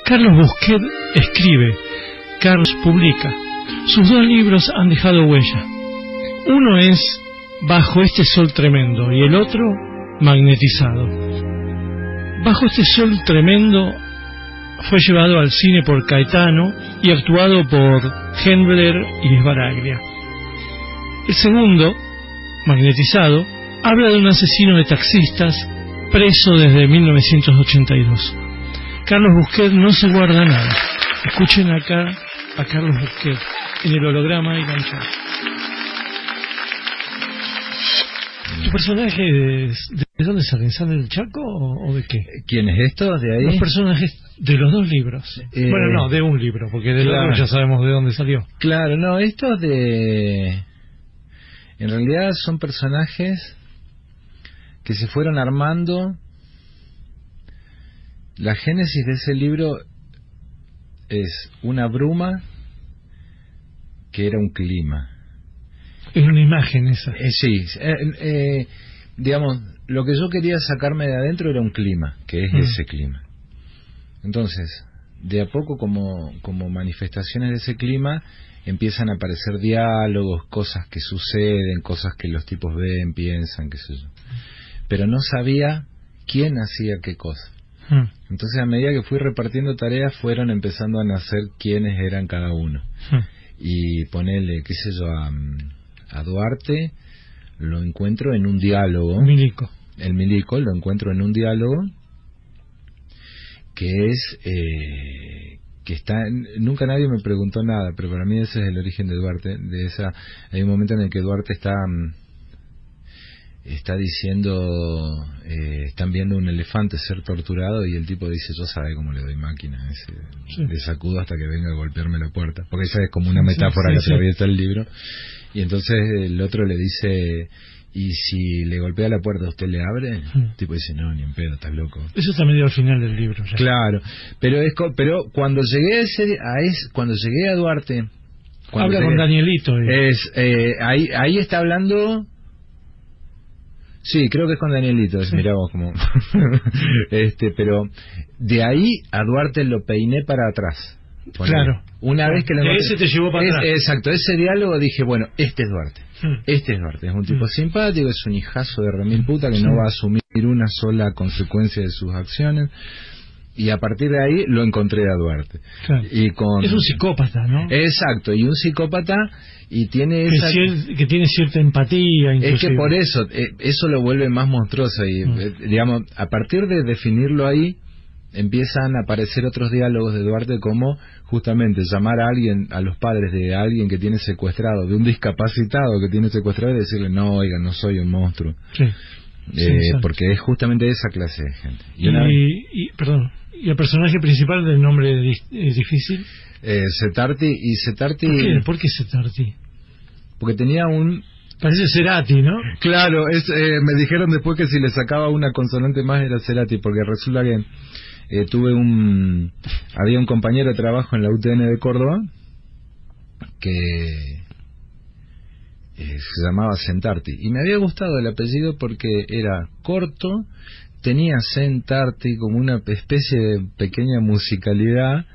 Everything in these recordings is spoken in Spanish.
Carlos Busquet escribe, Carlos publica. Sus 2 libros han dejado huella. Uno es Bajo este sol tremendo y el otro Magnetizado. Bajo este sol tremendo fue llevado al cine por Caetano y actuado por Hendler y Sbaraglia. El segundo, Magnetizado, habla de un asesino de taxistas preso desde 1982. Carlos Busquet no se guarda nada. Escuchen acá a Carlos Busquet en el holograma y cancha. ¿Tu personaje de dónde salen? ¿Sale del Chaco o de qué? ¿Quién es esto? ¿De ahí? Los personajes de los 2 libros. Bueno, no, de un libro, porque del otro ya sabemos de dónde salió. Claro, no, estos de... En realidad son personajes que se fueron armando. La génesis de ese libro es una bruma que era un clima. Es una imagen esa. Sí, digamos, lo que yo quería sacarme de adentro era un clima, que es ese clima. Entonces, de a poco como manifestaciones de ese clima empiezan a aparecer diálogos, cosas que suceden, cosas que los tipos ven, piensan, qué sé yo. Pero no sabía quién hacía qué cosa. Entonces, a medida que fui repartiendo tareas, fueron empezando a nacer quiénes eran cada uno. Y ponerle, qué sé yo, a Duarte lo encuentro en un diálogo. Milico. El Milico lo encuentro en un diálogo que es... que está, nunca nadie me preguntó nada, pero para mí ese es el origen de Duarte. Hay un momento en el que Duarte está diciendo, están viendo un elefante ser torturado y el tipo dice, yo sabe cómo le doy máquina, le sacudo hasta que venga a golpearme la puerta, porque esa es como una metáfora que atraviesa el libro. Y entonces el otro le dice, ¿y si le golpea la puerta usted le abre? El tipo dice, no, ni en pedo, estás loco. Eso está medio al final del libro ya. Claro, pero cuando llegué cuando llegué a Duarte, habla con Danielito ahí está hablando. Sí, creo que es con Danielito, sí. Mirá vos como pero de ahí a Duarte lo peiné para atrás. Claro. Una vez que lo ese te llevó para atrás. Exacto, ese diálogo dije, bueno, este es Duarte. Este es Duarte, es un tipo simpático, es un hijazo de remil puta que no va a asumir una sola consecuencia de sus acciones. Y a partir de ahí lo encontré a Duarte. Claro. Es un psicópata, ¿no? Exacto, y un psicópata y tiene que tiene cierta empatía. Inclusive. Es que por eso lo vuelve más monstruoso y digamos, a partir de definirlo ahí empiezan a aparecer otros diálogos de Duarte, como justamente llamar a alguien, a los padres de alguien que tiene secuestrado, de un discapacitado que tiene secuestrado, y decirle, no, oiga, no soy un monstruo. Sí. Porque es justamente esa clase de gente. ¿Y el personaje principal del nombre es difícil? Setarti. ¿Por qué Setarti? Porque tenía un... Parece Cerati, ¿no? Claro, me dijeron después que si le sacaba una consonante más era Cerati, porque resulta que había un compañero de trabajo en la UTN de Córdoba que se llamaba Sentarti, y me había gustado el apellido porque era corto, tenía Sentarti como una especie de pequeña musicalidad,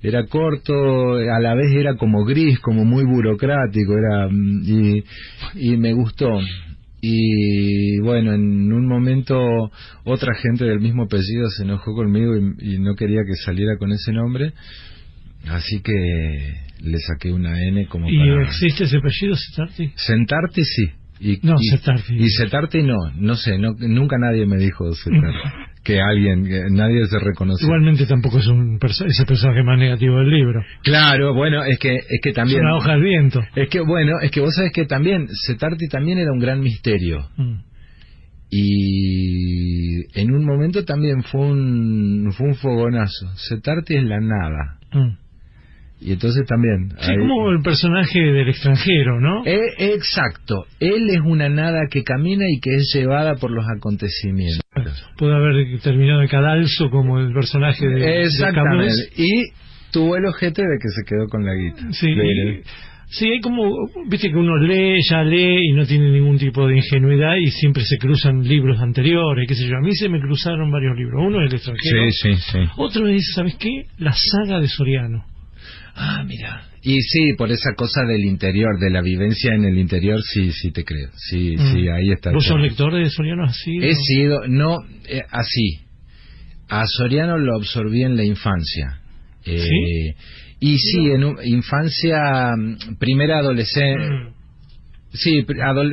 era corto, a la vez era como gris, como muy burocrático, y me gustó. Y bueno, en un momento otra gente del mismo apellido se enojó conmigo y no quería que saliera con ese nombre, así que le saqué una N como ¿Y para... existe ese apellido, Setarti? Sentarti sí. Setarti. Y Setarti no sé, nunca nadie me dijo Setarti. Que nadie se reconoció. Igualmente tampoco es ese personaje más negativo del libro. Claro, bueno, es que también... Es una hoja al viento. Es que vos sabés que también, Setarti también era un gran misterio. Y en un momento también fue un fogonazo. Setarti es la nada. Y entonces también... Sí, como el personaje del extranjero, ¿no? Exacto. Él es una nada que camina y que es llevada por los acontecimientos. Puede haber terminado de cadalso como el personaje de... Exactamente. Y tuvo el ojete de que se quedó con la guita. Sí. Sí, hay como, viste que uno ya lee y no tiene ningún tipo de ingenuidad y siempre se cruzan libros anteriores, qué sé yo. A mí se me cruzaron varios libros. Uno es El extranjero. Sí. Otro es, ¿sabes qué? La saga de Soriano. Ah, mira. Y sí, por esa cosa del interior, de la vivencia en el interior, sí te creo. Sí, ahí está. ¿Vos sos lector de Soriano así? He sido, así. A Soriano lo absorbí en la infancia. ¿Sí? Y sí, en infancia, primera adolescencia. Sí,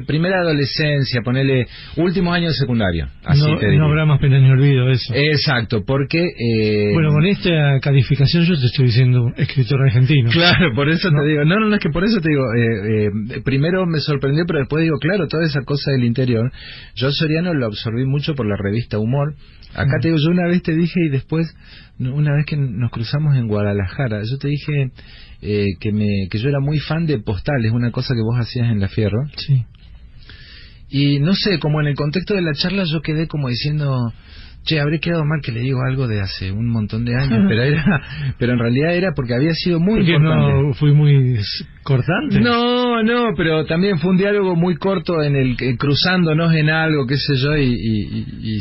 primera adolescencia, ponele últimos años de secundario. Así no habrá más pena ni olvido eso. Exacto, porque... bueno, con esta calificación yo te estoy diciendo escritor argentino. Claro, por eso te digo... No, es que por eso te digo... primero me sorprendió, pero después digo, claro, toda esa cosa del interior. Yo a Soriano lo absorbí mucho por la revista Humor. Acá te digo, yo una vez te dije y después, una vez que nos cruzamos en Guadalajara, yo te dije que yo era muy fan de postales, una cosa que vos hacías en La Fierro. Sí. Y no sé, como en el contexto de la charla yo quedé como diciendo, che, habré quedado mal que le digo algo de hace un montón de años, pero en realidad era porque había sido muy importante. No fui muy cortante. No, pero también fue un diálogo muy corto en el cruzándonos en algo, qué sé yo, y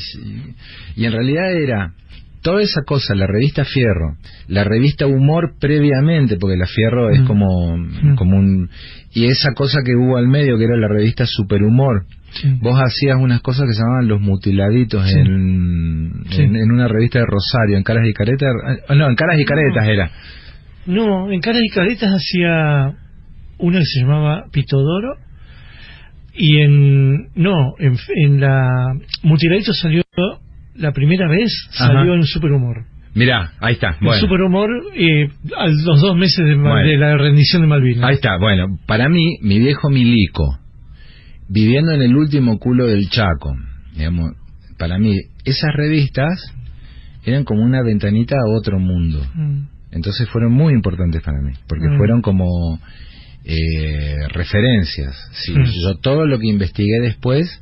en realidad era toda esa cosa, la revista Fierro, la revista Humor previamente, porque la Fierro es como un... Y esa cosa que hubo al medio, que era la revista Superhumor. Sí. Vos hacías unas cosas que se llamaban Los Mutiladitos en una revista de Rosario, en Caras y Caretas. No, en Caras y Caretas era. No, en Caras y Caretas hacía una que se llamaba Pitodoro. Y en la Mutiladitos salió la primera vez, salió en Superhumor. Mirá, ahí está. Bueno. El Superhumor a los 2 meses de la rendición de Malvinas. Ahí está, bueno, para mí, mi viejo Milico, viviendo en el último culo del Chaco, digamos, para mí, esas revistas eran como una ventanita a otro mundo. Entonces fueron muy importantes para mí, porque fueron como referencias. Sí, yo todo lo que investigué después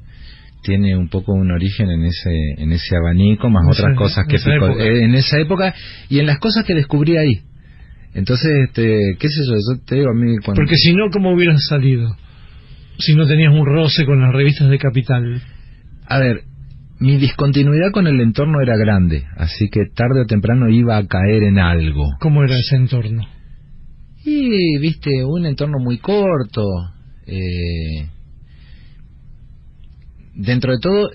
tiene un poco un origen en ese abanico, más otras cosas que en esa época y en las cosas que descubrí ahí. Entonces, qué sé yo te digo a mí cuando... Porque si no, ¿cómo hubieras salido? Si no tenías un roce con las revistas de Capital. A ver, mi discontinuidad con el entorno era grande, así que tarde o temprano iba a caer en algo. ¿Cómo era ese entorno? Y, viste, un entorno muy corto, dentro de todo,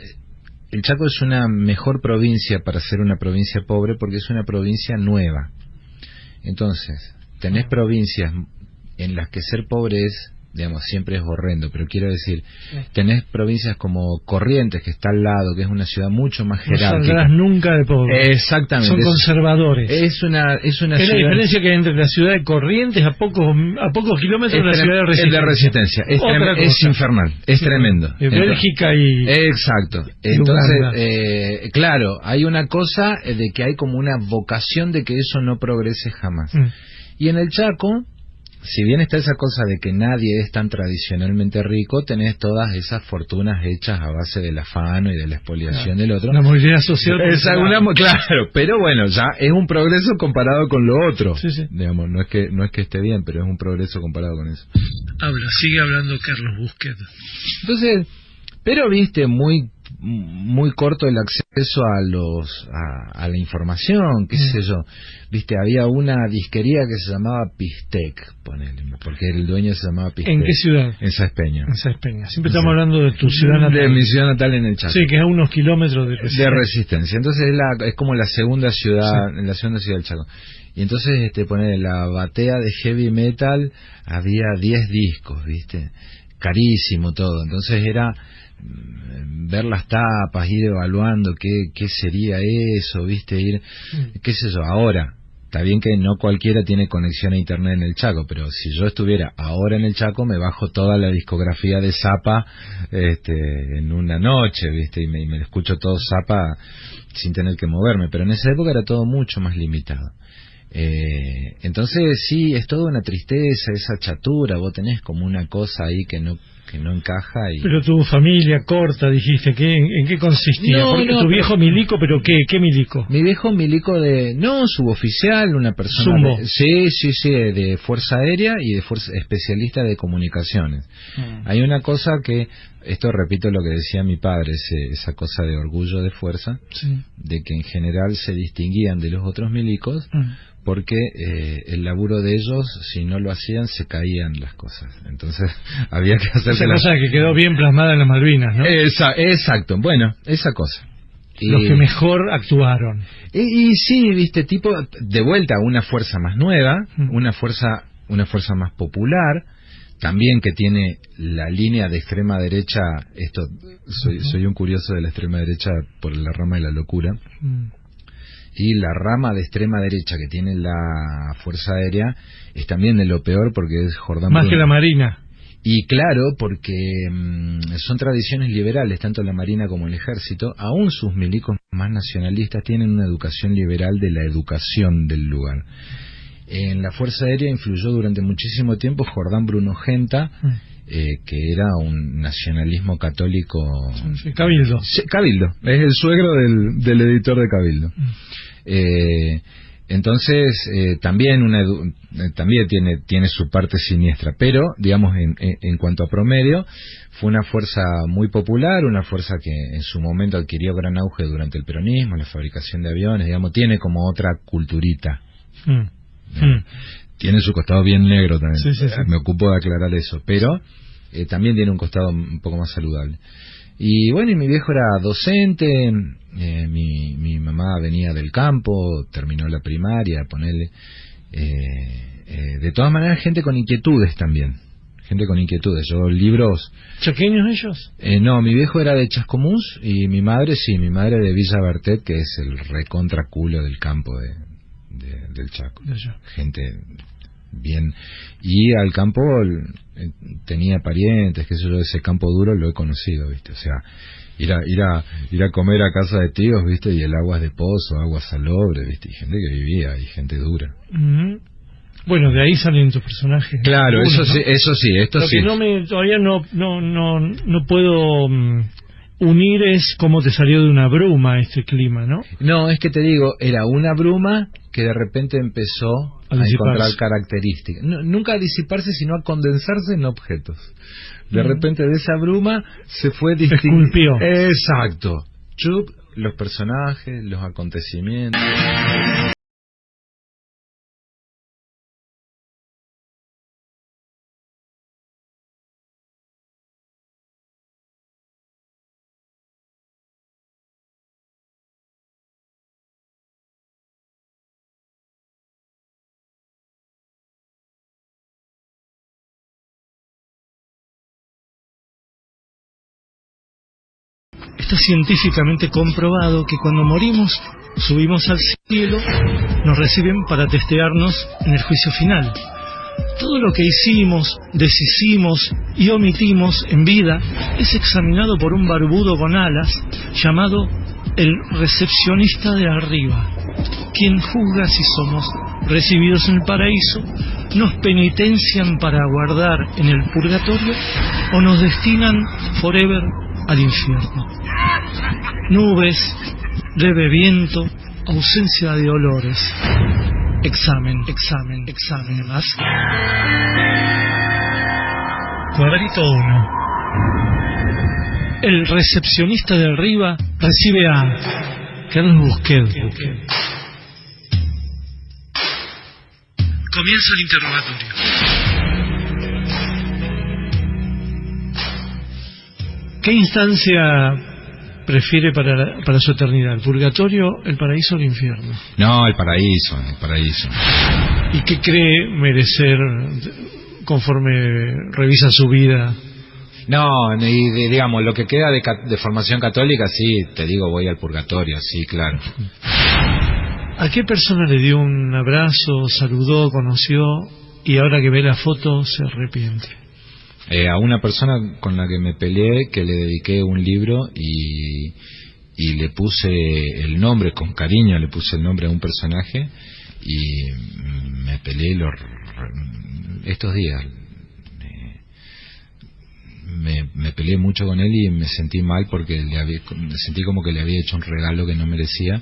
el Chaco es una mejor provincia para ser una provincia pobre porque es una provincia nueva. Entonces, tenés provincias en las que ser pobre es, digamos, siempre es horrendo, pero quiero decir, tenés provincias como Corrientes, que está al lado, que es una ciudad mucho más jerárquica. No saldrás nunca de pobre. Exactamente. Son conservadores. Es una ciudad... Es la diferencia que hay entre la ciudad de Corrientes a pocos kilómetros de la ciudad de Resistencia. Es infernal, es tremendo. Bélgica y... Exacto. Entonces, claro, hay una cosa de que hay como una vocación de que eso no progrese jamás. Y en el Chaco, si bien está esa cosa de que nadie es tan tradicionalmente rico, tenés todas esas fortunas hechas a base del afano y de la expoliación del otro. La movilidad social. Claro, pero bueno, ya es un progreso comparado con lo otro. Sí. Digamos, no es que esté bien, pero es un progreso comparado con eso. Sigue hablando Carlos Busquet. Entonces, pero viste, muy corto el acceso a la información, qué sé yo. Viste, había una disquería que se llamaba Pistec, ponele, porque el dueño se llamaba Pistec. ¿En qué ciudad? En Saespeña. Siempre estamos hablando de tu ciudad natal. De mi ciudad natal en el Chaco. Sí, que es a unos kilómetros de Resistencia. Entonces es como la segunda ciudad, la segunda ciudad del Chaco. Y entonces ponele la batea de heavy metal, había 10 discos, viste, carísimo todo. Entonces era ver las tapas, ir evaluando qué sería eso, viste, qué sé yo. Ahora, está bien que no cualquiera tiene conexión a internet en el Chaco, pero si yo estuviera ahora en el Chaco me bajo toda la discografía de Zappa en una noche, viste, y me escucho todo Zappa sin tener que moverme, pero en esa época era todo mucho más limitado. Entonces sí, es toda una tristeza, esa chatura, vos tenés como una cosa ahí que no que no encaja. Pero tu familia corta, dijiste, ¿en qué consistía? No, porque no, tu viejo milico, pero ¿qué milico? Mi viejo milico suboficial, una persona Zumbo. De Fuerza Aérea y de especialista de comunicaciones. Hay una cosa que, esto repito lo que decía mi padre, esa cosa de orgullo de fuerza, de que en general se distinguían de los otros milicos, porque el laburo de ellos, si no lo hacían, se caían las cosas. Entonces había que hacer esa cosa que quedó bien plasmada en las Malvinas, ¿no? Exacto, bueno, esa cosa. Los que mejor actuaron. Y sí, viste, tipo, de vuelta una fuerza más nueva, una fuerza más popular, también que tiene la línea de extrema derecha. Soy un curioso de la extrema derecha por la rama de la locura. Y la rama de extrema derecha que tiene la Fuerza Aérea es también de lo peor, porque es Jordán más Bruno. Que la Marina. Y claro, porque son tradiciones liberales, tanto la Marina como el Ejército. Aún sus milicos más nacionalistas tienen una educación liberal de la educación del lugar. En la Fuerza Aérea influyó durante muchísimo tiempo Jordán Bruno Genta, que era un nacionalismo católico. Cabildo. Cabildo, es el suegro del editor de Cabildo. Entonces también tiene su parte siniestra, pero digamos en cuanto a promedio fue una fuerza muy popular, una fuerza que en su momento adquirió gran auge durante el peronismo, la fabricación de aviones, digamos, tiene como otra culturita. Tiene su costado bien negro también. Sí. Me ocupo de aclarar eso, pero también tiene un costado un poco más saludable. Y bueno, y mi viejo era docente, mi mamá venía del campo, terminó la primaria, ponele. De todas maneras, gente con inquietudes también. Yo libros... ¿Chaqueños ellos? No, mi viejo era de Chascomús y mi madre de Villa Bertet, que es el recontra culo del campo del Chaco. Gente bien. Y al campo tenía parientes, qué sé yo, ese campo duro lo he conocido, ¿viste? O sea, ir a comer a casa de tíos, ¿viste? Y el agua es de pozo, agua salobre, ¿viste? Y gente que vivía, y gente dura. Bueno, de ahí salen tus personajes. Claro, algunos, eso sí, ¿no? eso sí, esto Lo sí. que todavía no puedo unir es cómo te salió de una bruma este clima, ¿no? No, es que te digo, era una bruma que de repente empezó a encontrar características. Nunca a disiparse, sino a condensarse en objetos. De repente de esa bruma se fue distinguiendo. Esculpió. Exacto. Los personajes, los acontecimientos. Está científicamente comprobado que cuando morimos, subimos al cielo, nos reciben para testearnos en el juicio final. Todo lo que hicimos, deshicimos y omitimos en vida es examinado por un barbudo con alas llamado el recepcionista de arriba, quien juzga si somos recibidos en el paraíso, nos penitencian para aguardar en el purgatorio o nos destinan forever al infierno. Nubes, leve viento, ausencia de olores. Examen más. Cuadrito 1. El recepcionista de arriba recibe a Carlos Busquet. Comienza el interrogatorio. ¿Qué instancia prefiere para su eternidad? ¿El purgatorio, el paraíso o el infierno? No, el paraíso. ¿Y qué cree merecer conforme revisa su vida? No, y digamos, lo que queda de formación católica, sí, te digo, voy al purgatorio, sí, claro. ¿A qué persona le dio un abrazo, saludó, conoció y ahora que ve la foto se arrepiente? A una persona con la que me peleé, que le dediqué un libro y le puse el nombre, con cariño le puse el nombre a un personaje, y me peleé estos días. me peleé mucho con él y me sentí mal porque me sentí como que le había hecho un regalo que no merecía.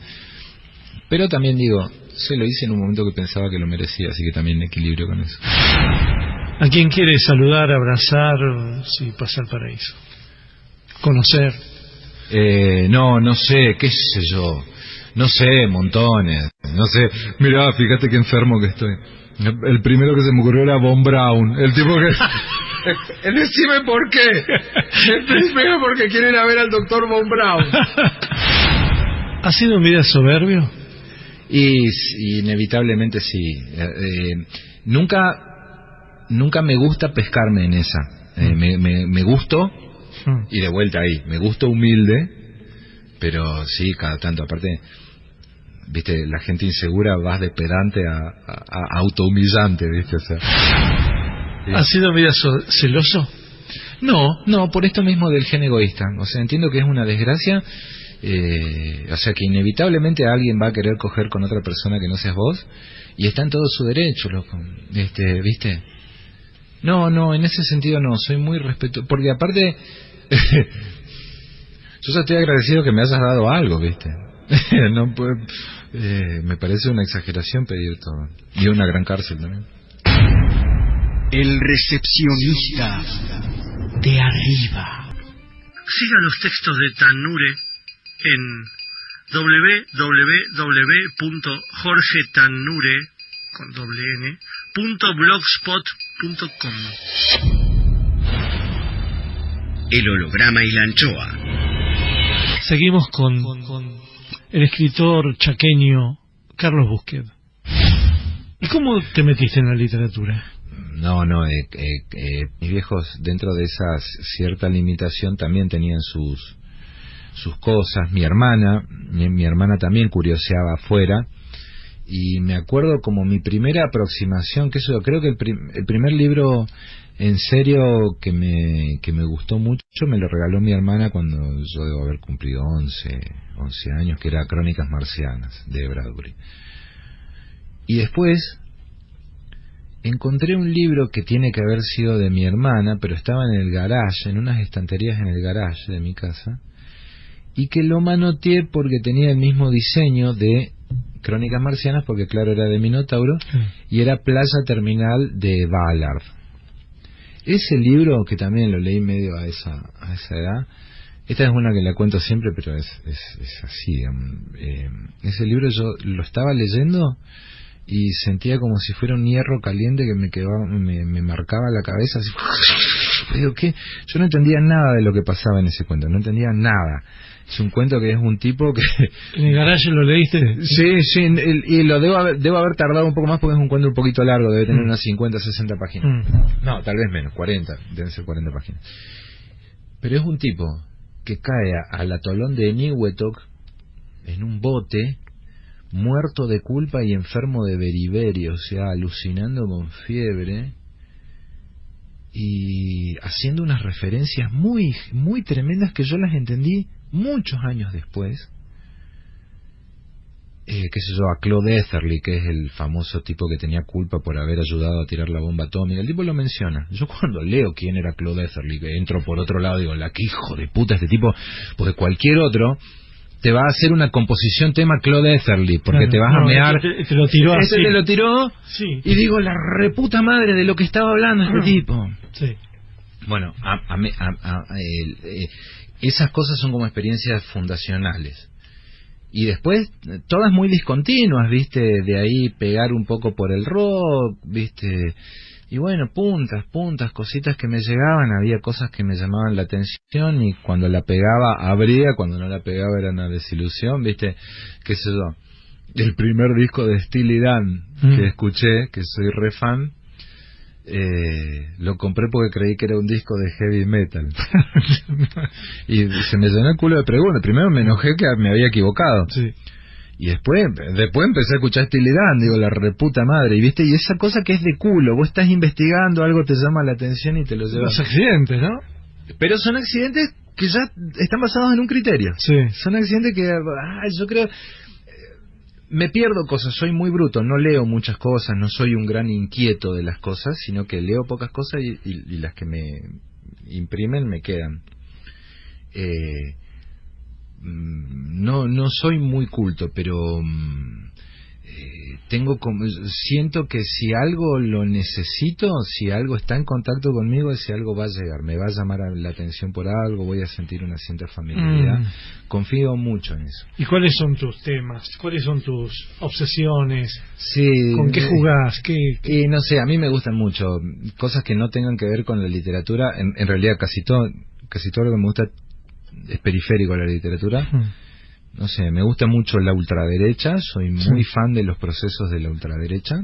Pero también digo, se lo hice en un momento que pensaba que lo merecía, así que también equilibrio con eso. ¿A quién quiere saludar, abrazar, si pasa al paraíso? ¿Conocer? No sé, qué sé yo. No sé, montones. No sé, mirá, fíjate qué enfermo que estoy. El primero que se me ocurrió era Von Braun. El tipo que... Decime por qué. Decime porque quieren ir a ver al doctor Von Braun. ¿Ha sido un vida soberbio? Y inevitablemente sí. Nunca me gusta pescarme en esa. Me gusto, y de vuelta ahí, me gusto humilde, pero sí, cada tanto, aparte, viste, la gente insegura vas de pedante a autohumillante, viste, o sea. Sí. ¿Ha sido vida celoso? No, por esto mismo del gen egoísta. O sea, entiendo que es una desgracia, o sea, que inevitablemente alguien va a querer coger con otra persona que no seas vos, y está en todo su derecho, loco. ¿Viste? No, en ese sentido no, soy muy respetuoso, porque aparte, yo ya estoy agradecido que me hayas dado algo, ¿viste? No puede, me parece una exageración pedir todo, y una gran cárcel también. El recepcionista de arriba. Siga los textos de Tannure en www.jorgetannure.blogspot.com. El holograma y la anchoa. Seguimos con el escritor chaqueño Carlos Busquet. ¿Y cómo te metiste en la literatura? No, mis viejos, dentro de esa cierta limitación, también tenían sus cosas. Mi hermana también curioseaba afuera, y me acuerdo como mi primera aproximación, que eso, creo que el primer libro en serio que me gustó mucho me lo regaló mi hermana cuando yo debo haber cumplido 11 años, que era Crónicas Marcianas, de Bradbury. Y después encontré un libro que tiene que haber sido de mi hermana, pero estaba en el garage, en unas estanterías en el garage de mi casa, y que lo manoteé porque tenía el mismo diseño de Crónicas Marcianas, porque claro, era de Minotauro, y era Playa Terminal de Ballard. Ese libro, que también lo leí medio a esa edad, esta es una que la cuento siempre, pero es así. Ese libro yo lo estaba leyendo y sentía como si fuera un hierro caliente que me marcaba la cabeza, así. Digo, ¿qué? Yo no entendía nada de lo que pasaba en ese cuento, no entendía nada. Es un cuento que es un tipo que... ¿En el garaje lo leíste? Sí, y lo debo haber tardado un poco más porque es un cuento un poquito largo, debe tener unas 50, 60 páginas. No, tal vez menos, 40, deben ser 40 páginas. Pero es un tipo que cae al atolón de Eniwetok en un bote, muerto de culpa y enfermo de beriberi, o sea, alucinando con fiebre, y haciendo unas referencias muy, muy tremendas que yo las entendí muchos años después. Qué sé yo, a Claude Etherly, que es el famoso tipo que tenía culpa por haber ayudado a tirar la bomba atómica, el tipo lo menciona. Yo cuando leo quién era Claude Etherly, que entro por otro lado, digo, que hijo de puta este tipo, porque cualquier otro te va a hacer una composición tema Claude Etherly, porque te vas a mear. Te lo tiró así. Te lo tiró, sí. Y digo, la reputa madre de lo que estaba hablando este tipo. Sí. Bueno, esas cosas son como experiencias fundacionales. Y después, todas muy discontinuas, ¿viste? De ahí pegar un poco por el rock, ¿viste? Y bueno, puntas, cositas que me llegaban, había cosas que me llamaban la atención y cuando la pegaba abría, cuando no la pegaba era una desilusión, ¿viste? Qué sé yo. El primer disco de Steely Dan que escuché, que soy re fan, lo compré porque creí que era un disco de heavy metal. Y se me llenó el culo de preguntas. Primero me enojé que me había equivocado. Sí. Y después empecé a escuchar Steely Dan, digo, la reputa madre, y viste, y esa cosa que es de culo, vos estás investigando, algo te llama la atención y te lo llevas. Los accidentes, ¿no? Pero son accidentes que ya están basados en un criterio. Sí. Son accidentes que, yo creo, me pierdo cosas, soy muy bruto, no leo muchas cosas, no soy un gran inquieto de las cosas, sino que leo pocas cosas y las que me imprimen me quedan. No soy muy culto, pero siento que si algo lo necesito, si algo está en contacto conmigo, si algo va a llegar, me va a llamar la atención por algo, voy a sentir una cierta familiaridad. Confío mucho en eso. ¿Y cuáles son tus temas? ¿Cuáles son tus obsesiones? Sí, ¿Con qué jugás? Y no sé, a mí me gustan mucho cosas que no tengan que ver con la literatura. En realidad casi todo lo que me gusta es periférico a la literatura. No sé, me gusta mucho la ultraderecha, soy muy fan de los procesos de la ultraderecha.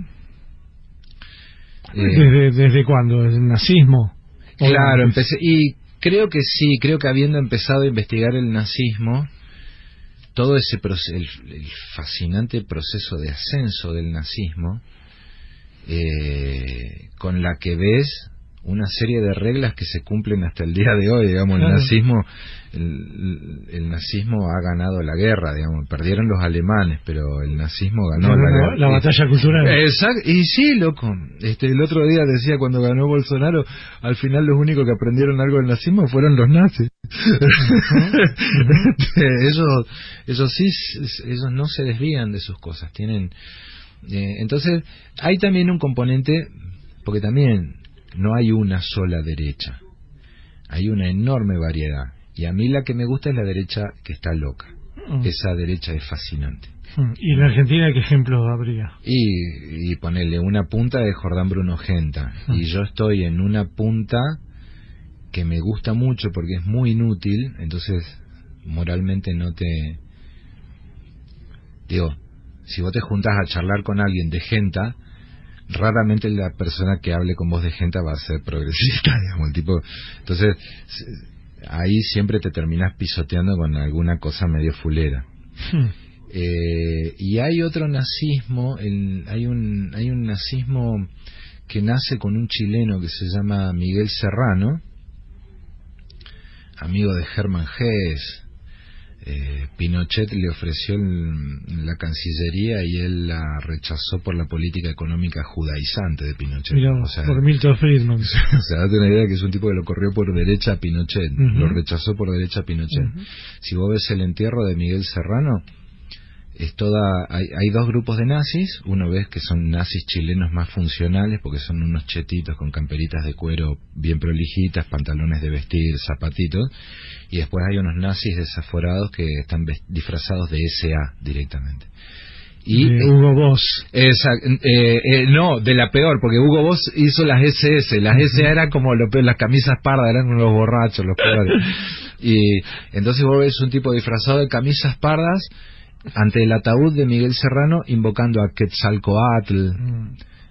¿Desde cuándo? ¿Desde el nazismo? Claro, empecé, y creo que habiendo empezado a investigar el nazismo, todo ese proceso, el fascinante proceso de ascenso del nazismo, con la que ves una serie de reglas que se cumplen hasta el día de hoy, digamos. Claro. El nazismo ha ganado la guerra, digamos. Perdieron los alemanes, pero el nazismo ganó la guerra. La batalla cultural. Exacto, y sí, loco. El otro día decía, cuando ganó Bolsonaro, al final los únicos que aprendieron algo del nazismo fueron los nazis. Ellos sí, ellos no se desvían de sus cosas. Tienen, entonces, hay también un componente, porque también no hay una sola derecha, hay una enorme variedad, y a mí la que me gusta es la derecha que está loca. Esa derecha es fascinante. ¿Y en Argentina qué ejemplos habría? Y ponerle una punta de Jordán Bruno Genta, y yo estoy en una punta que me gusta mucho porque es muy inútil, entonces moralmente no te... Digo, si vos te juntás a charlar con alguien de Genta, raramente la persona que hable con vos de Genta va a ser progresista, digamos, el tipo. Entonces, ahí siempre te terminás pisoteando con alguna cosa medio fulera. Y hay otro nazismo, hay un nazismo que nace con un chileno que se llama Miguel Serrano, amigo de Hermann Hesse. Pinochet le ofreció la Cancillería y él la rechazó por la política económica judaizante de Pinochet. Mirá, o sea, por Milton Friedman. O sea, date una idea que es un tipo que lo corrió por derecha a Pinochet, lo rechazó por derecha a Pinochet. Si vos ves el entierro de Miguel Serrano, es hay dos grupos de nazis. Uno ves que son nazis chilenos más funcionales, porque son unos chetitos con camperitas de cuero bien prolijitas, pantalones de vestir, zapatitos. Y después hay unos nazis desaforados que están disfrazados de SA directamente. Y Hugo Boss. No, de la peor, porque Hugo Boss hizo las SS. Las SA eran como lo peor, las camisas pardas, eran los borrachos, los peores. Y entonces vos ves un tipo disfrazado de camisas pardas ante el ataúd de Miguel Serrano, invocando a Quetzalcóatl,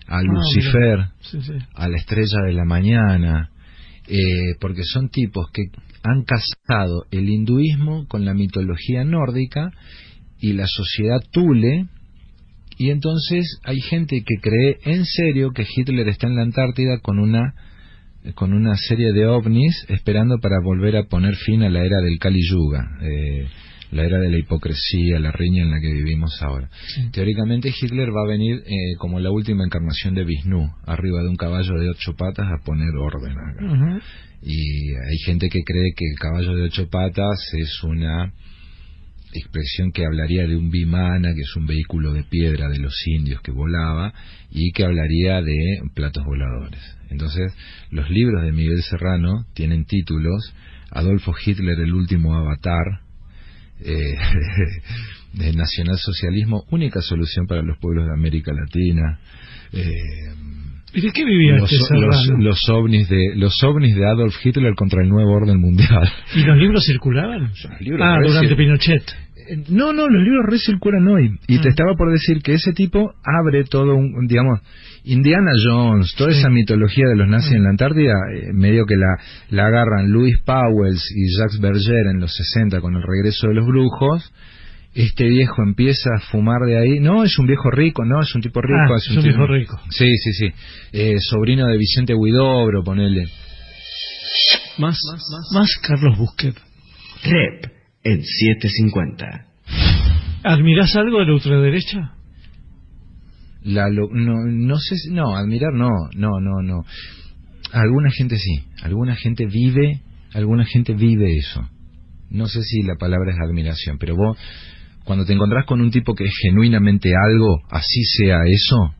a Lucifer, a la estrella de la mañana, porque son tipos que han casado el hinduismo con la mitología nórdica y la sociedad Thule, y entonces hay gente que cree en serio que Hitler está en la Antártida con una serie de ovnis esperando para volver a poner fin a la era del Kali Yuga, la era de la hipocresía, la riña en la que vivimos ahora. Teóricamente Hitler va a venir como la última encarnación de Vishnu, arriba de un caballo de 8 patas a poner orden acá. Y hay gente que cree que el caballo de 8 patas es una expresión que hablaría de un vimana, que es un vehículo de piedra de los indios que volaba, y que hablaría de platos voladores. Entonces, los libros de Miguel Serrano tienen títulos: Adolfo Hitler, el último avatar, de nacionalsocialismo, única solución para los pueblos de América Latina. ¿Y de qué vivía los ovnis de Adolf Hitler contra el nuevo orden mundial? ¿Y los libros circulaban? Durante Pinochet. No, los libros recirculan hoy. Y te estaba por decir que ese tipo abre todo digamos, Indiana Jones, toda esa mitología de los nazis en la Antártida, medio que la agarran Louis Pauwels y Jacques Berger en los 60 con el regreso de los brujos. Este viejo empieza a fumar de ahí. No, es un viejo rico, no, es un tipo rico. Es un viejo rico. Sí. Sobrino de Vicente Huidobro, ponele. Más Carlos Busquet. Rep en 750. ¿Admirás algo de la ultraderecha? No sé, no, admirar no. Alguna gente sí, alguna gente vive eso. No sé si la palabra es admiración, pero vos, cuando te encontrás con un tipo que es genuinamente algo, así sea eso,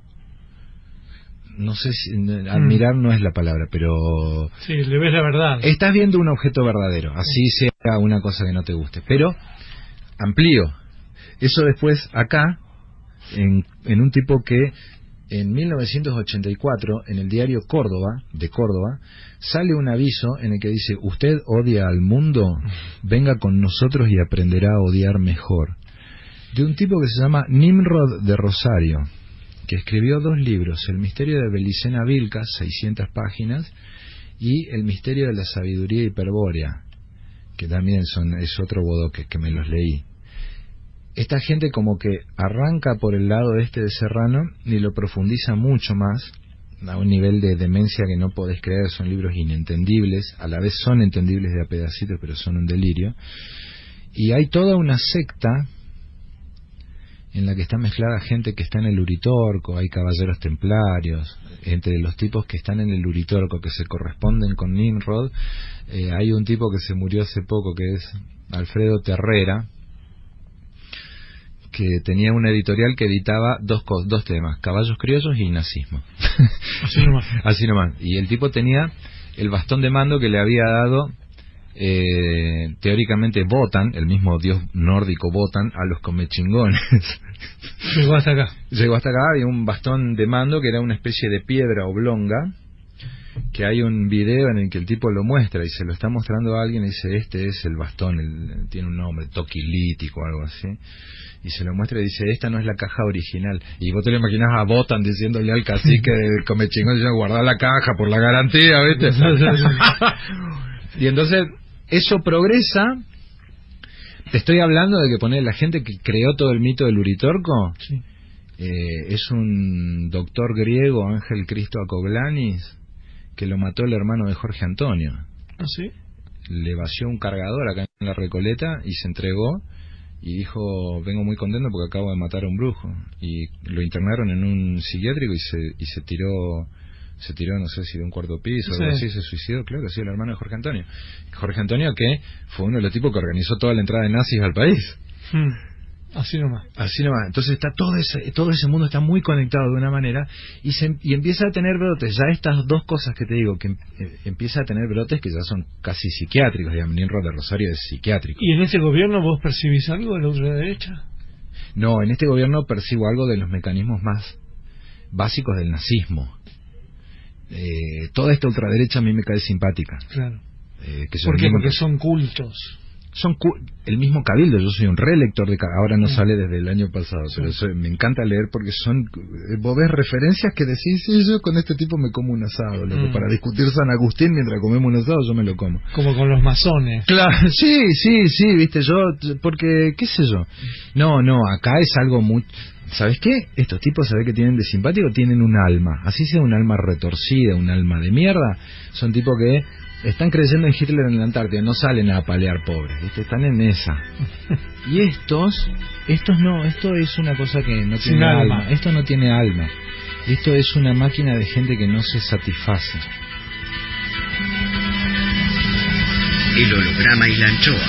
no sé si admirar no es la palabra, pero sí, le ves la verdad. Estás viendo un objeto verdadero, así sea una cosa que no te guste, pero amplío. Eso después acá, en un tipo que en 1984, en el diario Córdoba, de Córdoba, sale un aviso en el que dice: usted odia al mundo, venga con nosotros y aprenderá a odiar mejor. De un tipo que se llama Nimrod de Rosario, que escribió 2 libros, El misterio de Belicena Vilcas, 600 páginas, y El misterio de la sabiduría hiperbórea, que también es otro bodoque, que me los leí. Esta gente como que arranca por el lado de Serrano y lo profundiza mucho más, a un nivel de demencia que no podés creer. Son libros inentendibles, a la vez son entendibles de a pedacitos, pero son un delirio. Y hay toda una secta en la que está mezclada gente que está en el Uritorco, hay caballeros templarios. Entre los tipos que están en el Uritorco, que se corresponden con Nimrod, hay un tipo que se murió hace poco, que es Alfredo Terrera, que tenía una editorial que editaba dos temas: caballos criollos y nazismo. Así nomás. Y el tipo tenía el bastón de mando que le había dado teóricamente Wotan, el mismo dios nórdico Wotan, a los comechingones. Llegó hasta acá, había un bastón de mando que era una especie de piedra oblonga, que hay un video en el que el tipo lo muestra y se lo está mostrando a alguien y dice: este es el bastón, tiene un nombre, toquilítico o algo así, y se lo muestra y dice: esta no es la caja original. Y vos te lo imaginás a Wotan diciéndole al cacique del comechingón, diciendo: guardá la caja por la garantía, ¿viste? Y entonces eso progresa. Te estoy hablando de que poner la gente que creó todo el mito del Uritorco, sí. Es un doctor griego, Ángel Cristo Acoglanis, que lo mató el hermano de Jorge Antonio. ¿Ah, sí? Le vació un cargador acá en la Recoleta y se entregó y dijo: vengo muy contento porque acabo de matar a un brujo. Y lo internaron en un psiquiátrico y se tiró, no sé si de un cuarto piso o algo así, se suicidó. Claro, sí, el hermano de Jorge Antonio. Jorge Antonio, que fue uno de los tipos que organizó toda la entrada de nazis al país. Así nomás. Entonces está todo ese mundo está muy conectado de una manera y empieza a tener brotes. Ya estas 2 cosas que te digo, que empieza a tener brotes que ya son casi psiquiátricos. Digamos, Nimrod de Rosario es psiquiátrico. ¿Y en este gobierno vos percibís algo de la ultraderecha? No, en este gobierno percibo algo de los mecanismos más básicos del nazismo. Toda esta ultraderecha a mí me cae simpática. Claro. ¿Por qué? Porque son cultos. El mismo Cabildo. Yo soy un relector de ahora no sale desde el año pasado, pero me encanta leer porque vos ves referencias que decís: sí, yo con este tipo me como un asado, loco, para discutir San Agustín mientras comemos un asado yo me lo como. Como con los masones. Claro, sí, viste, porque qué sé yo. No, acá es algo muy... ¿Sabes qué? Estos tipos, ¿sabés qué tienen de simpático? Tienen un alma, así sea un alma retorcida, un alma de mierda. Son tipos que están creyendo en Hitler en la Antártida, no salen a apalear pobres, ¿viste? Están en esa. Y estos no, esto es una cosa que no tiene alma. Esto no tiene alma. Esto es una máquina de gente que no se satisface. El holograma y la anchoa.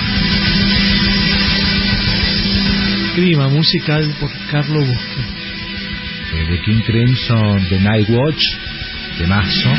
Clima musical por Carlos Busque. De King Crimson, The Night Watch, de Mazo.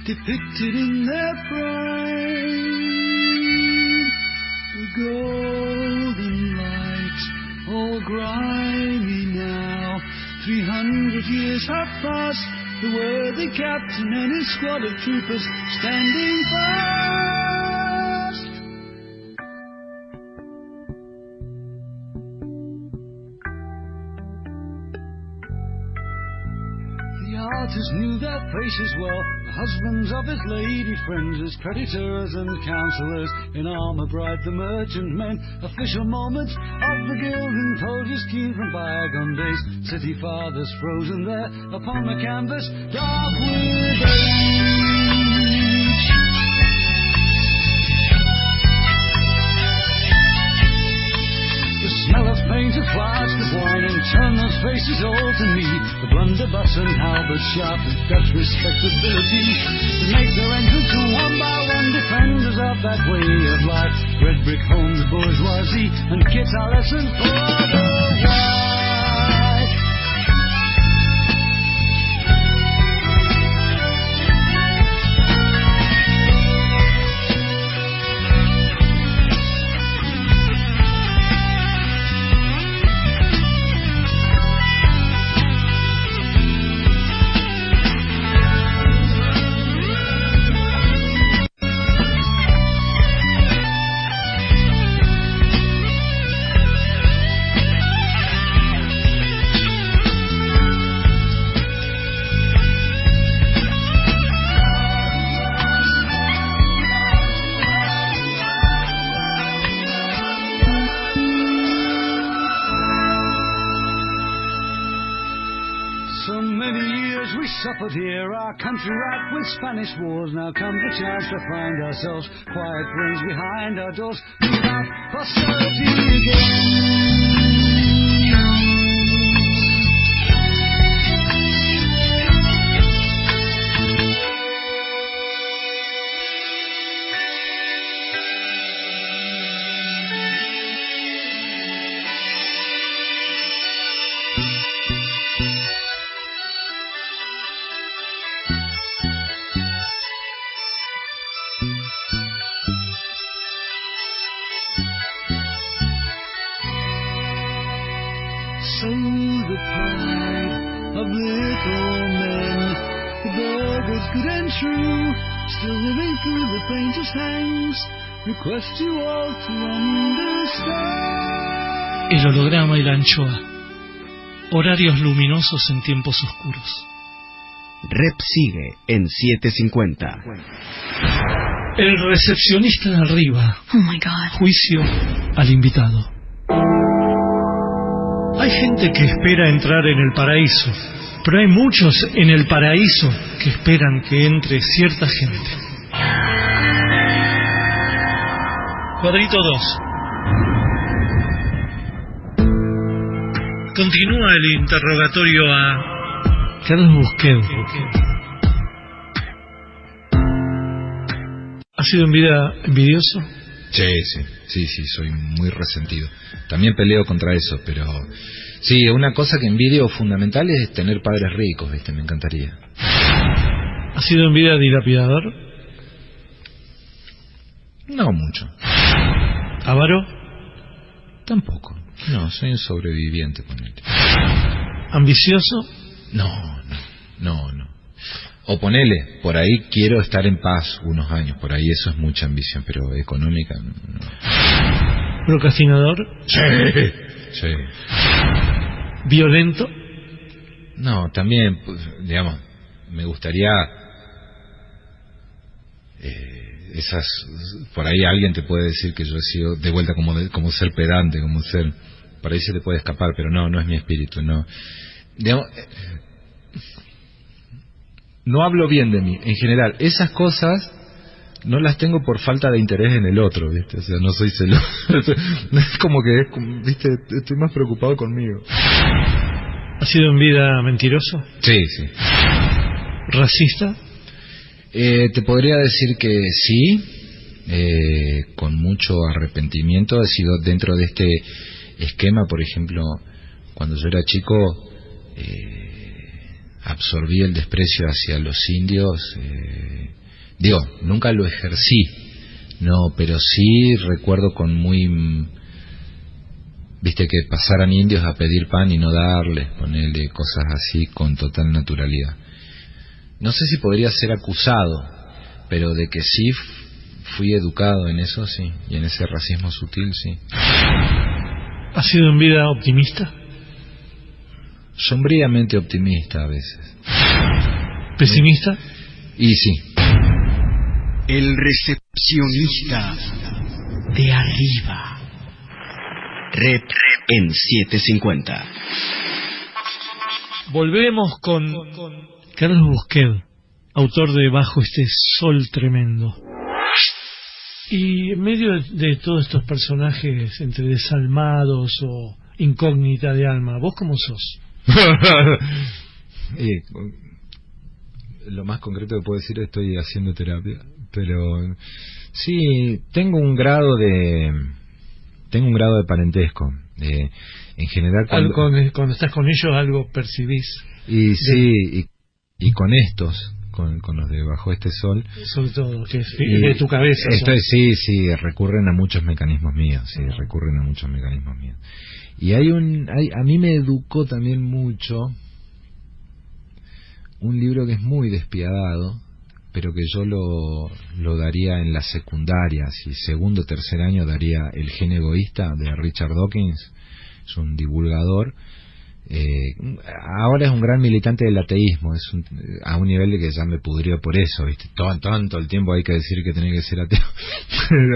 Depicted in their pride, the golden light, all grimy now, 300 years years have passed, the worthy captain and his squad of troopers standing fast. The artist knew their faces well, the husbands of his lady friends, his creditors and counsellors, in armour bright the merchant men, official moments of the guild imposers keen from bygone days, city fathers frozen there upon the canvas, dark with age. The smell of paint, a flask of wine, and turn those faces all to me. The blunderbuss and halberd sharp, and Dutch respectability, to make their entrance one by one, defenders of that way of life. Red brick homes, bourgeoisie, and kids are lessons for the wife. Suffered here, our country racked with Spanish wars. Now comes the chance to find ourselves quiet friends behind our doors, without posterity again. So the pride of little men, the burghers good and true, still living through the painter's hands, request you all to understand. El holograma y la anchoa. Horarios luminosos en tiempos oscuros. Rep sigue en 7:50. El recepcionista de arriba. Oh my God. Juicio al invitado. Hay gente que espera entrar en el paraíso, pero hay muchos en el paraíso que esperan que entre cierta gente. Cuadrito 2. Continúa el interrogatorio a Carlos Busquedo. ¿Ha sido en vida envidioso? Sí, soy muy resentido. También peleo contra eso, pero sí, una cosa que envidio fundamental es tener padres ricos, ¿viste? Me encantaría. ¿Ha sido en vida dilapidador? No mucho. ¿Avaro? Tampoco. No, soy un sobreviviente, ponete. ¿Ambicioso? No. O ponele, por ahí quiero estar en paz unos años, por ahí eso es mucha ambición, pero económica no. ¿Procrastinador? Sí. ¿Violento? No, también, digamos, me gustaría por ahí alguien te puede decir que yo he sido de vuelta como ser pedante, como ser, por ahí se te puede escapar, pero no es mi espíritu, no. Digamos, no hablo bien de mí, en general, esas cosas no las tengo por falta de interés en el otro, ¿viste? O sea, no soy celoso. Es como que, ¿viste? Estoy más preocupado conmigo. ¿Ha sido en vida mentiroso? Sí. ¿Racista? Te podría decir que sí, con mucho arrepentimiento. He sido dentro de este esquema, por ejemplo, cuando yo era chico, absorbí el desprecio hacia los indios. Nunca lo ejercí, no, pero sí recuerdo con viste, que pasaran indios a pedir pan y no darles, ponerle cosas así con total naturalidad. No sé si podría ser acusado, pero de que sí fui educado en eso, sí, y en ese racismo sutil, sí. ¿Has sido en vida optimista? Sombríamente optimista a veces. ¿Pesimista? Y sí. El recepcionista de arriba. Rep en 750. Volvemos con Carlos Bousquet, autor de Bajo este sol tremendo. Y en medio de todos estos personajes entre desalmados o incógnita de alma, ¿vos cómo sos? Lo más concreto que puedo decir, estoy haciendo terapia, pero sí, tengo un grado de parentesco. En general, cuando estás con ellos, algo percibís. Y sí, y con estos, con los de Bajo este sol, sobre todo, que es de tu cabeza. Sí, recurren a muchos mecanismos míos, Y a mí me educó también mucho un libro que es muy despiadado, pero que yo lo daría en la secundaria, si segundo o tercer año daría El gen egoísta de Richard Dawkins. Es un divulgador, ahora es un gran militante del ateísmo, a un nivel de que ya me pudrió por eso, ¿viste? Todo el tiempo hay que decir que tenía que ser ateo.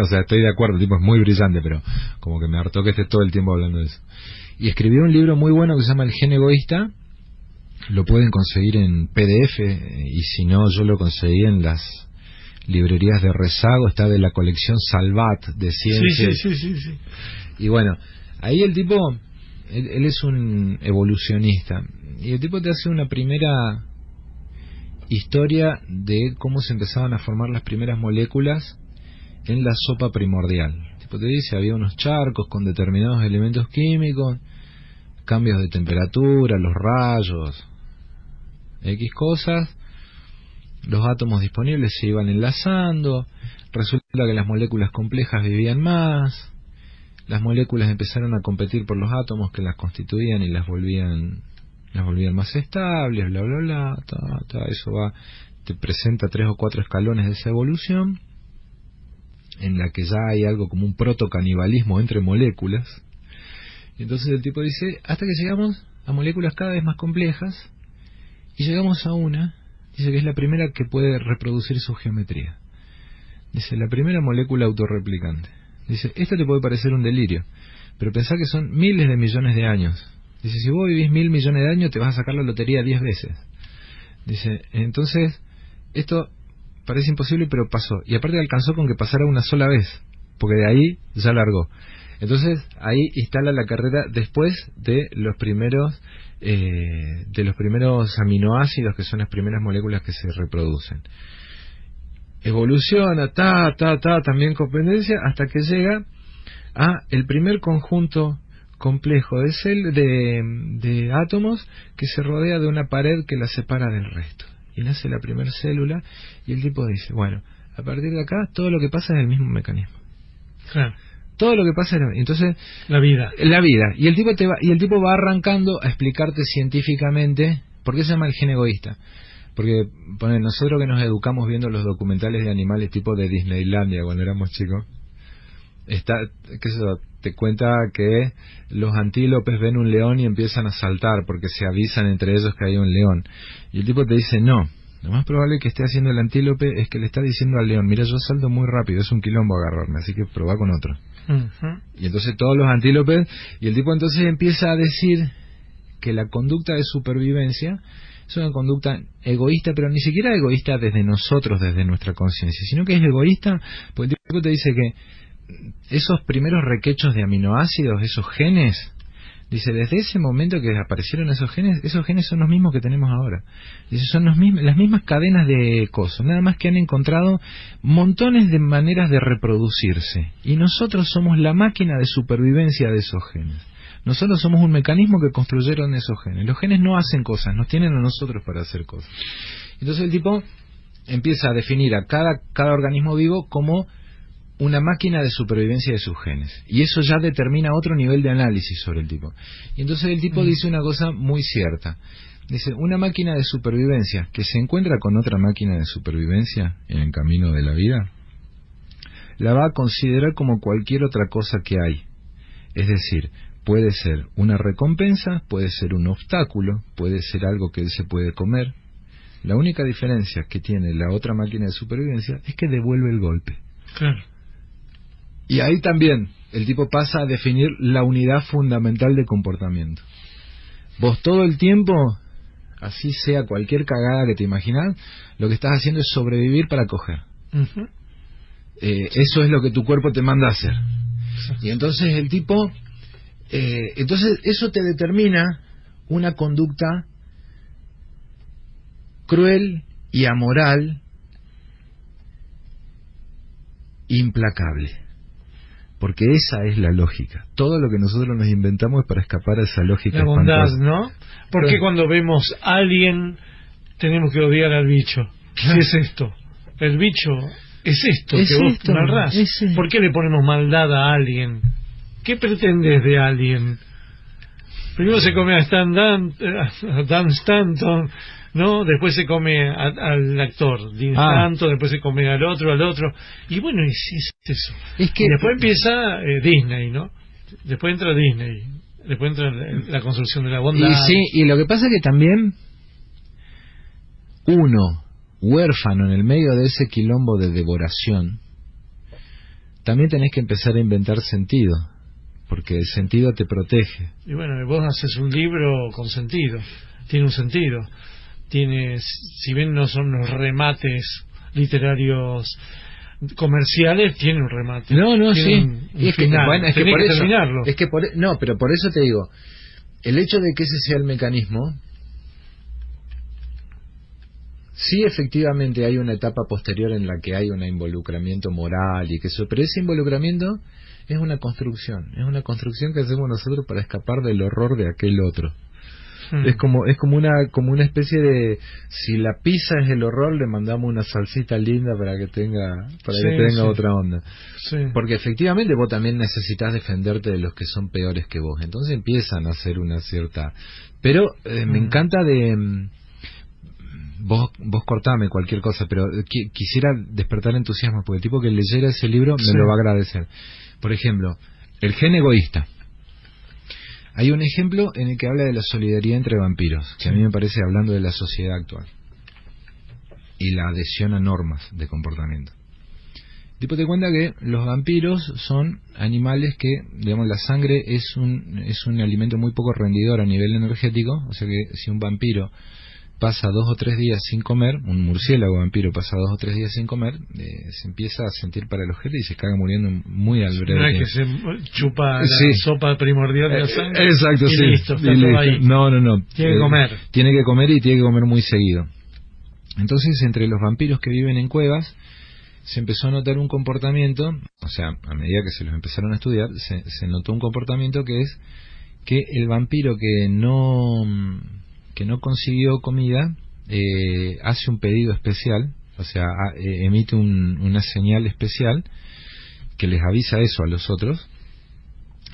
O sea, estoy de acuerdo, el tipo es muy brillante, pero como que me hartó que esté todo el tiempo hablando de eso. Y escribió un libro muy bueno que se llama El gen egoísta. Lo pueden conseguir en PDF, y si no, yo lo conseguí en las librerías de Rezago. Está de la colección Salvat de ciencias. Sí. Y bueno, ahí el tipo, él es un evolucionista, y el tipo te hace una primera historia de cómo se empezaban a formar las primeras moléculas en la sopa primordial. El tipo te dice, había unos charcos con determinados elementos químicos, cambios de temperatura, los rayos, X cosas, los átomos disponibles se iban enlazando, resulta que las moléculas complejas vivían más, las moléculas empezaron a competir por los átomos que las constituían y las volvían más estables, bla bla bla, eso te presenta 3 o 4 escalones de esa evolución, en la que ya hay algo como un protocanibalismo entre moléculas. Y entonces el tipo dice, hasta que llegamos a moléculas cada vez más complejas, y llegamos a una, dice que es la primera que puede reproducir su geometría. Dice, la primera molécula autorreplicante. Dice, esto te puede parecer un delirio, pero pensá que son miles de millones de años. Dice, si vos vivís 1.000 millones de años, te vas a sacar la lotería 10 veces. Dice, entonces, esto parece imposible, pero pasó. Y aparte alcanzó con que pasara una sola vez, porque de ahí ya largó. Entonces, ahí instala la carrera después de los primeros aminoácidos, que son las primeras moléculas que se reproducen. Evoluciona, también con pendencia, hasta que llega a el primer conjunto complejo de átomos que se rodea de una pared que la separa del resto. Y nace la primera célula, y el tipo dice, bueno, a partir de acá todo lo que pasa es el mismo mecanismo. Claro. Todo lo que pasa es entonces la vida. Y el tipo va arrancando a explicarte científicamente por qué se llama el gen egoísta. Porque nosotros que nos educamos viendo los documentales de animales tipo de Disneylandia cuando éramos chicos, te cuenta que los antílopes ven un león y empiezan a saltar porque se avisan entre ellos que hay un león. Y el tipo te dice, no, lo más probable que esté haciendo el antílope es que le está diciendo al león, mira, yo salto muy rápido, es un quilombo agarrarme, así que probá con otro. Uh-huh. Y entonces todos los antílopes, y el tipo entonces empieza a decir que la conducta de supervivencia es una conducta egoísta, pero ni siquiera egoísta desde nosotros, desde nuestra conciencia, sino que es egoísta porque el tipo te dice que esos primeros requechos de aminoácidos, esos genes, dice, desde ese momento que aparecieron esos genes son los mismos que tenemos ahora. Dice, son las mismas cadenas de cosas, nada más que han encontrado montones de maneras de reproducirse. Y nosotros somos la máquina de supervivencia de esos genes. Nosotros somos un mecanismo que construyeron esos genes. Los genes no hacen cosas, nos tienen a nosotros para hacer cosas. Entonces el tipo empieza a definir a cada organismo vivo como una máquina de supervivencia de sus genes. Y eso ya determina otro nivel de análisis sobre el tipo. Y entonces el tipo dice una cosa muy cierta. Dice, una máquina de supervivencia que se encuentra con otra máquina de supervivencia en el camino de la vida, la va a considerar como cualquier otra cosa que hay. Es decir, puede ser una recompensa, puede ser un obstáculo, puede ser algo que él se puede comer. La única diferencia que tiene la otra máquina de supervivencia es que devuelve el golpe. Claro. Y ahí también el tipo pasa a definir la unidad fundamental de comportamiento. Vos todo el tiempo, así sea cualquier cagada que te imaginas, lo que estás haciendo es sobrevivir para coger. Uh-huh. Eso es lo que tu cuerpo te manda a hacer. Y entonces el tipo... entonces eso te determina una conducta cruel y amoral, implacable. Porque esa es la lógica. Todo lo que nosotros nos inventamos es para escapar a esa lógica. La bondad, espantosa. ¿no? ¿Por qué cuando vemos a alguien tenemos que odiar al bicho? Claro. ¿Qué es esto? El bicho es esto Es que vos esto, narrás. ¿Por qué le ponemos maldad a alguien? ¿Qué pretendes de alguien? Primero se come a Dan Stanton, ¿no? Después se come al actor Dean Stanton, después se come al otro, y bueno, es eso. Es que y después empieza Disney, ¿no? Después entra Disney, después entra la construcción de la bondad. Y sí, y lo que pasa es que también uno, huérfano en el medio de ese quilombo de devoración, también tenés que empezar a inventar sentido, porque el sentido te protege. Y bueno, vos haces un libro con sentido, tiene un sentido. Tiene, si bien no son los remates literarios comerciales, tiene un remate. No, tiene sí. Un final. Bueno, es que por eso, terminarlo. es que no, pero por eso te digo, el hecho de que ese sea el mecanismo, sí, efectivamente hay una etapa posterior en la que hay un involucramiento moral y que eso, pero ese involucramiento es una construcción que hacemos nosotros para escapar del horror de aquel otro. Es como una especie de, si la pizza es el horror, le mandamos una salsita linda para que tenga otra onda. Sí. Porque efectivamente vos también necesitas defenderte de los que son peores que vos. Entonces empiezan a hacer una cierta... Pero me encanta de... Vos cortame cualquier cosa, pero quisiera despertar entusiasmo, porque el tipo que leyera ese libro me lo va a agradecer. Por ejemplo, el gen egoísta. Hay un ejemplo en el que habla de la solidaridad entre vampiros, que a mí me parece hablando de la sociedad actual y la adhesión a normas de comportamiento. El tipo te cuenta que los vampiros son animales que, digamos, la sangre es un alimento muy poco rendidor a nivel energético, o sea que si un vampiro pasa 2 o 3 días sin comer, un murciélago vampiro pasa 2 o 3 días sin comer, se empieza a sentir para el ojete y se caga muriendo muy al breve. No es que se chupa la sopa primordial de la sangre. Exacto, y sí. Listo, está todo ahí. No. Tiene que comer. Tiene que comer y tiene que comer muy seguido. Entonces, entre los vampiros que viven en cuevas, se empezó a notar un comportamiento, o sea, a medida que se los empezaron a estudiar, se notó un comportamiento que es que el vampiro que no consiguió comida hace un pedido especial, o sea, emite una señal especial que les avisa eso a los otros.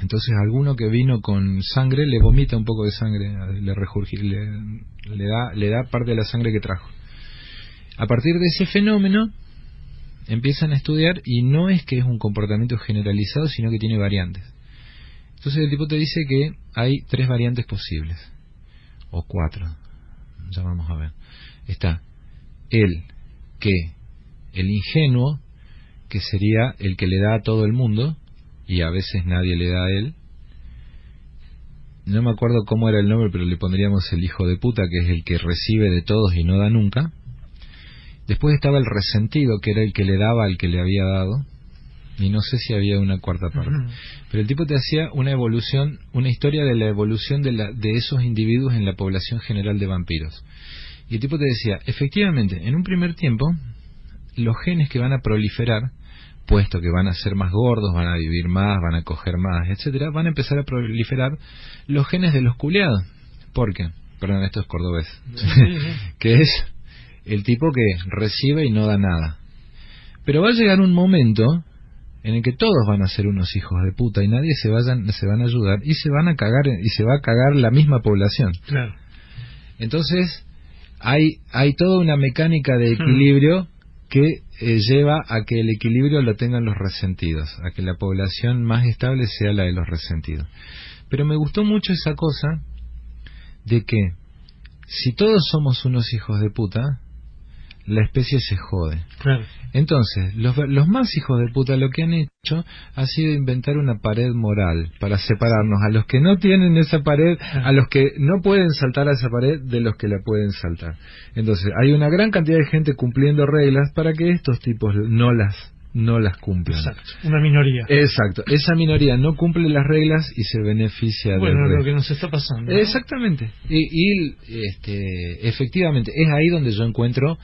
Entonces alguno que vino con sangre le vomita un poco de sangre, le da parte de la sangre que trajo. A partir de ese fenómeno empiezan a estudiar, y no es que es un comportamiento generalizado, sino que tiene variantes. Entonces el tipo te dice que hay 3 variantes posibles, o 4, ya vamos a ver. Está el ingenuo, que sería el que le da a todo el mundo y a veces nadie le da a él. No me acuerdo cómo era el nombre, pero le pondríamos el hijo de puta, que es el que recibe de todos y no da nunca. Después estaba el resentido, que era el que le daba al que le había dado, y no sé si había una cuarta parte. Pero el tipo te hacía una evolución, una historia de la evolución de esos individuos en la población general de vampiros. Y el tipo te decía, efectivamente, en un primer tiempo, los genes que van a proliferar, puesto que van a ser más gordos, van a vivir más, van a coger más, etcétera, van a empezar a proliferar los genes de los culiados. ¿Por qué? Perdón, esto es cordobés. Que es el tipo que recibe y no da nada. Pero va a llegar un momento en el que todos van a ser unos hijos de puta y nadie se van a ayudar y se van a cagar y se va a cagar la misma población. Claro. Entonces hay toda una mecánica de equilibrio que lleva a que el equilibrio lo tengan los resentidos, a que la población más estable sea la de los resentidos. Pero me gustó mucho esa cosa de que si todos somos unos hijos de puta, la especie se jode. Claro. Entonces, los más hijos de puta lo que han hecho ha sido inventar una pared moral para separarnos a los que no tienen esa pared, a los que no pueden saltar a esa pared de los que la pueden saltar. Entonces, hay una gran cantidad de gente cumpliendo reglas para que estos tipos no las cumplan. Exacto, una minoría. Exacto, esa minoría no cumple las reglas y se beneficia del resto. Bueno, lo que nos está pasando, ¿no? Exactamente. Y efectivamente, es ahí donde yo encuentro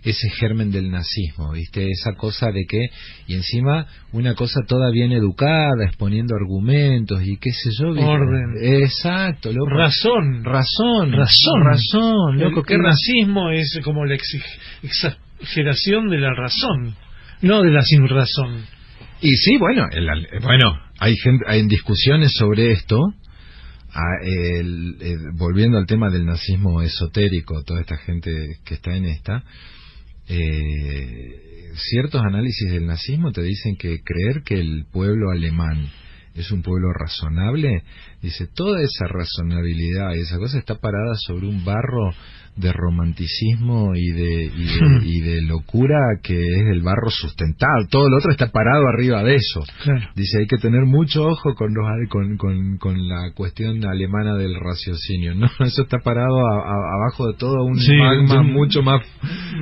ese germen del nazismo, ¿viste? Esa cosa de que, y encima una cosa toda bien educada, exponiendo argumentos y qué sé yo, ¿viste? Orden. Exacto, loco. Razón, loco. El racismo es como la exageración de la razón, no de la sin razón. Y sí, bueno, hay discusiones sobre esto. Volviendo al tema del nazismo esotérico, toda esta gente que está en esta, ciertos análisis del nazismo te dicen que creer que el pueblo alemán es un pueblo razonable, dice, toda esa razonabilidad y esa cosa está parada sobre un barro de romanticismo y de locura que es el barro sustentado. Todo lo otro está parado arriba de eso. Claro. Dice, hay que tener mucho ojo con la cuestión alemana del raciocinio. No, eso está parado abajo de todo un magma mucho más...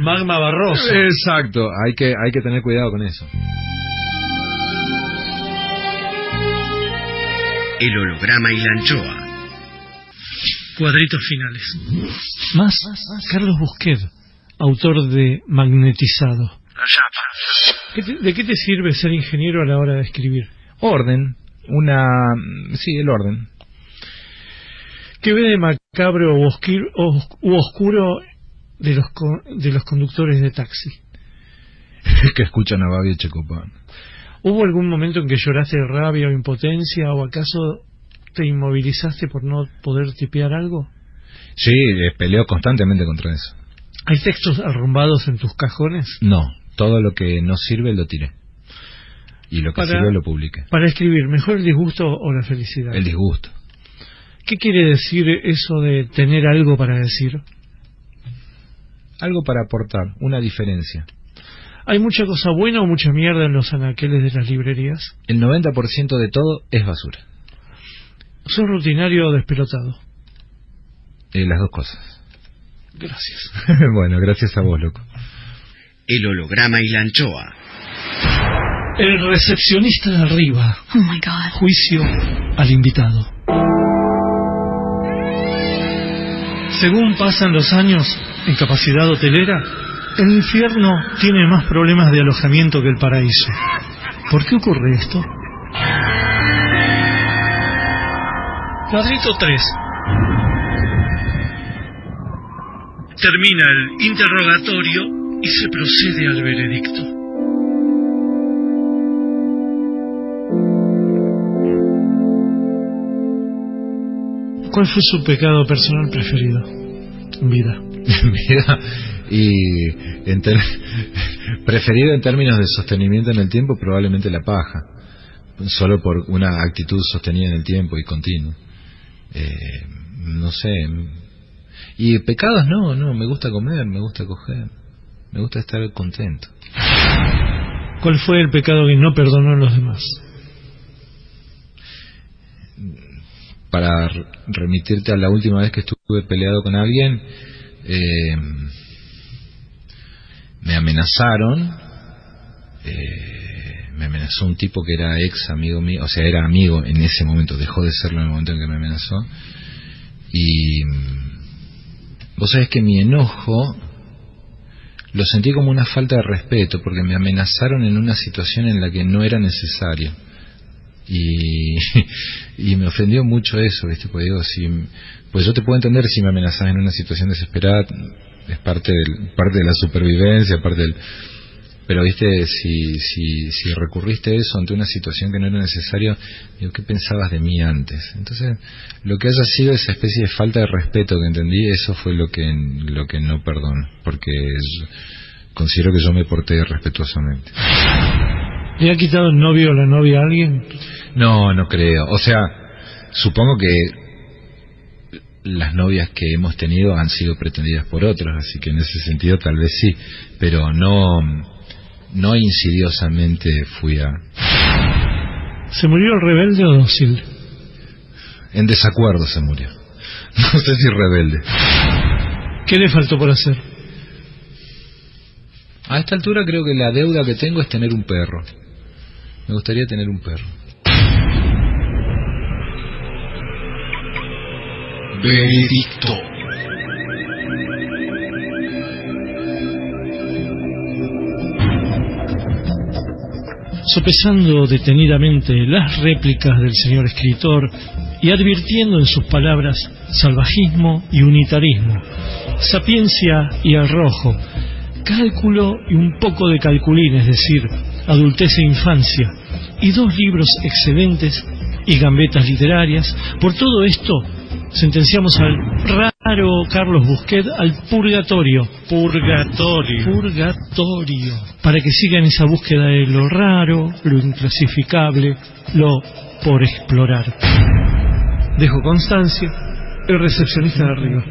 Magma barroso. Exacto, hay que tener cuidado con eso. El holograma y la anchoa. Cuadritos finales. Más Carlos Busquet, autor de Magnetizado. ¿De qué te sirve ser ingeniero a la hora de escribir? Orden. El orden. ¿Qué ve de macabro u oscuro de los conductores de taxi? Que escuchan a Babi Checopán. ¿Hubo algún momento en que lloraste de rabia o impotencia, o acaso te inmovilizaste por no poder tipear algo? Sí, peleo constantemente contra eso. ¿Hay textos arrumbados en tus cajones? No, todo lo que no sirve lo tiré. Y lo que sirve lo publiqué. Para escribir, ¿mejor el disgusto o la felicidad? El disgusto. ¿Qué quiere decir eso de tener algo para decir? Algo para aportar, una diferencia. ¿Hay mucha cosa buena o mucha mierda en los anaqueles de las librerías? El 90% de todo es basura. ¿Sos rutinario o despelotado? Las dos cosas. Gracias. Bueno, gracias a vos, loco. El holograma y la anchoa. El recepcionista de arriba. Oh my God. Juicio al invitado. Según pasan los años en capacidad hotelera, el infierno tiene más problemas de alojamiento que el paraíso. ¿Por qué ocurre esto? Cuadrito 3. Termina el interrogatorio y se procede al veredicto. ¿Cuál fue su pecado personal preferido en vida? En vida, preferido en términos de sostenimiento en el tiempo, probablemente la paja, solo por una actitud sostenida en el tiempo y continua. No sé. Y pecados no, me gusta comer, me gusta coger, me gusta estar contento. ¿Cuál fue el pecado que no perdonó a los demás? Para remitirte a la última vez que estuve peleado con alguien, me amenazaron, me amenazó un tipo que era ex amigo mío, o sea, era amigo en ese momento, dejó de serlo en el momento en que me amenazó, y vos sabés que mi enojo lo sentí como una falta de respeto, porque me amenazaron en una situación en la que no era necesario. Y me ofendió mucho eso, ¿viste? Pues digo, pues yo te puedo entender si me amenazas en una situación desesperada, es parte de la supervivencia, Pero viste, si recurriste a eso ante una situación que no era necesaria, digo, ¿qué pensabas de mí antes? Entonces, lo que haya sido esa especie de falta de respeto que entendí, eso fue lo que no perdono, porque considero que yo me porté respetuosamente. ¿Le ha quitado el novio o la novia a alguien? No creo. O sea, supongo que las novias que hemos tenido han sido pretendidas por otros, así que en ese sentido tal vez sí, pero no insidiosamente fui a... ¿Se murió rebelde o dócil? En desacuerdo se murió. No sé si rebelde. ¿Qué le faltó por hacer? A esta altura creo que la deuda que tengo es tener un perro. Me gustaría tener un perro. Veredicto. Sopesando detenidamente las réplicas del señor escritor y advirtiendo en sus palabras salvajismo y unitarismo, sapiencia y arrojo, cálculo y un poco de calculín, es decir, adultez e infancia, y 2 libros excelentes y gambetas literarias, por todo esto sentenciamos al raro Carlos Busquet al purgatorio, para que siga en esa búsqueda de lo raro, lo inclasificable, lo por explorar. Dejo constancia, el recepcionista de arriba.